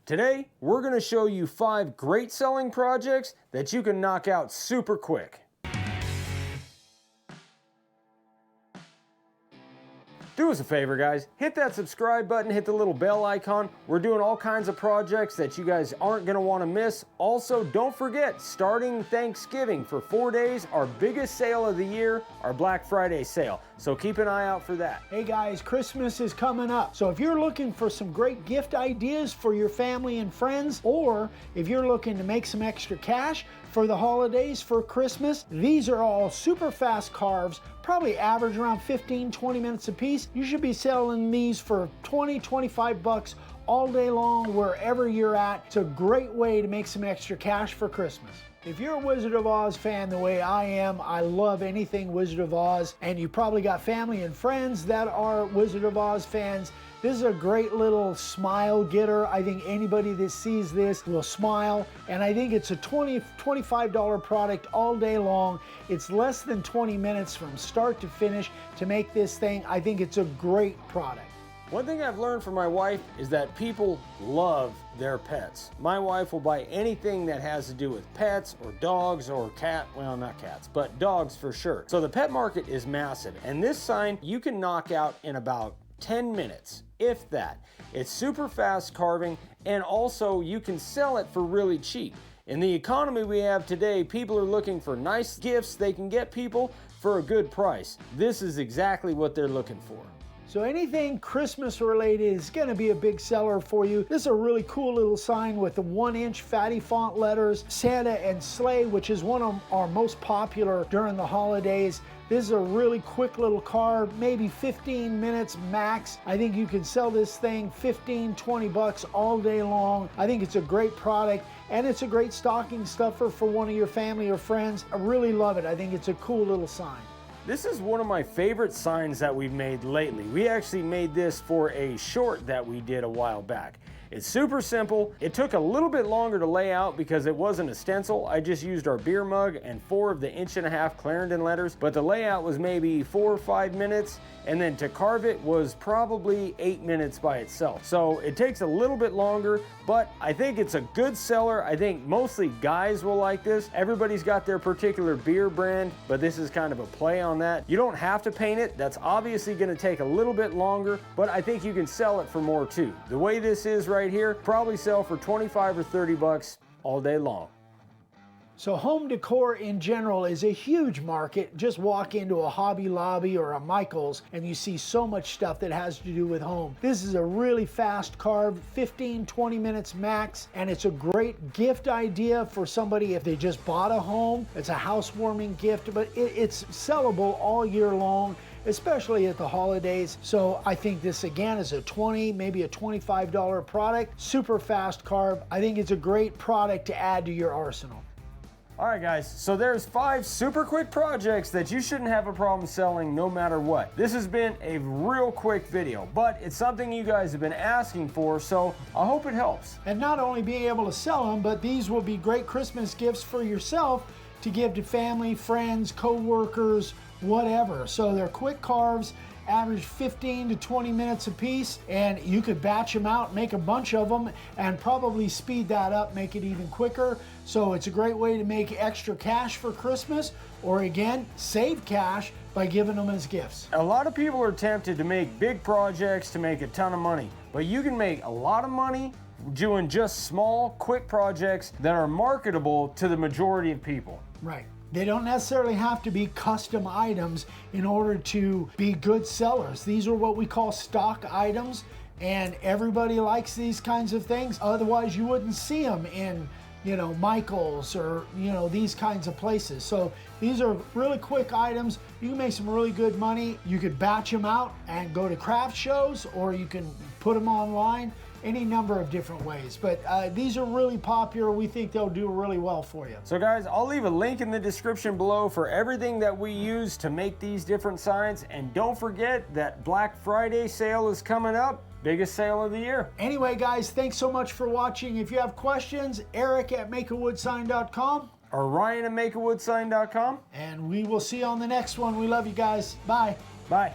Today, we're going to show you 5 great selling projects that you can knock out super quick. Do us a favor, guys, hit that subscribe button, hit the little bell icon. We're doing all kinds of projects that you guys aren't gonna wanna miss. Also, don't forget, starting Thanksgiving for 4 days, our biggest sale of the year, our Black Friday sale. So keep an eye out for that. Hey guys, Christmas is coming up. So if you're looking for some great gift ideas for your family and friends, or if you're looking to make some extra cash for the holidays, for Christmas, these are all super fast carves, probably average around 15-20 minutes a piece. You should be selling these for 20-25 bucks all day long, wherever you're at. It's a great way to make some extra cash for Christmas. If you're a Wizard of Oz fan the way I am, I love anything Wizard of Oz, and you probably got family and friends that are Wizard of Oz fans. This is a great little smile getter. I think anybody that sees this will smile, and I think it's a $25 product all day long. It's less than 20 minutes from start to finish to make this thing. I think it's a great product. One thing I've learned from my wife is that people love their pets. My wife will buy anything that has to do with pets or dogs or well, not cats, but dogs for sure. So the pet market is massive, and this sign you can knock out in about 10 minutes, if that. It's super fast carving, and also you can sell it for really cheap. In the economy we have today, people are looking for nice gifts they can get people for a good price. This is exactly what they're looking for. So anything Christmas related is going to be a big seller for you. This is a really cool little sign with the 1-inch fatty font letters, Santa and Sleigh, which is one of our most popular during the holidays. This is a really quick little card, maybe 15 minutes max. I think you can sell this thing 15-20 bucks all day long. I think it's a great product, and it's a great stocking stuffer for one of your family or friends. I really love it. I think it's a cool little sign. This is one of my favorite signs that we've made lately. We actually made this for a short that we did a while back. It's super simple. It took a little bit longer to lay out because it wasn't a stencil. I just used our beer mug and 4 of the 1.5-inch Clarendon letters, but the layout was maybe 4 or 5 minutes, and then to carve it was probably 8 minutes by itself. So it takes a little bit longer, but I think it's a good seller. I think mostly guys will like this. Everybody's got their particular beer brand, but this is kind of a play on that. You don't have to paint it. That's obviously going to take a little bit longer, but I think you can sell it for more too. The way this is right here, probably sell for 25 or 30 bucks all day long. So home decor in general is a huge market. Just walk into a Hobby Lobby or a Michael's and you see so much stuff that has to do with home. This is a really fast carve, 15-20 minutes max, and it's a great gift idea for somebody if they just bought a home. It's a housewarming gift, but it's sellable all year long, especially at the holidays. So I think this again is a $20, maybe a $25 product. Super fast carve. I think it's a great product to add to your arsenal. All right, guys, so there's 5 super quick projects that you shouldn't have a problem selling no matter what. This has been a real quick video, but it's something you guys have been asking for, so I hope it helps. And not only being able to sell them, but these will be great Christmas gifts for yourself to give to family, friends, co-workers, whatever. So they're quick carves, average 15 to 20 minutes a piece, and you could batch them out, make a bunch of them, and probably speed that up, make it even quicker. So it's a great way to make extra cash for Christmas, or again, save cash by giving them as gifts. A lot of people are tempted to make big projects to make a ton of money, but you can make a lot of money doing just small, quick projects that are marketable to the majority of people. Right. They don't necessarily have to be custom items in order to be good sellers. These are what we call stock items, and everybody likes these kinds of things. Otherwise, you wouldn't see them in, Michael's or, these kinds of places. So these are really quick items. You can make some really good money. You could batch them out and go to craft shows, or you can put them online. Any number of different ways, but these are really popular. We think they'll do really well for you. So guys, I'll leave a link in the description below for everything that we use to make these different signs, and don't forget that Black Friday sale is coming up. Biggest sale of the year. Anyway, guys, thanks so much for watching. If you have questions, Eric@makeawoodsign.com or Ryan@makeawoodsign.com, and we will see you on the next one. We love you guys. Bye. Bye.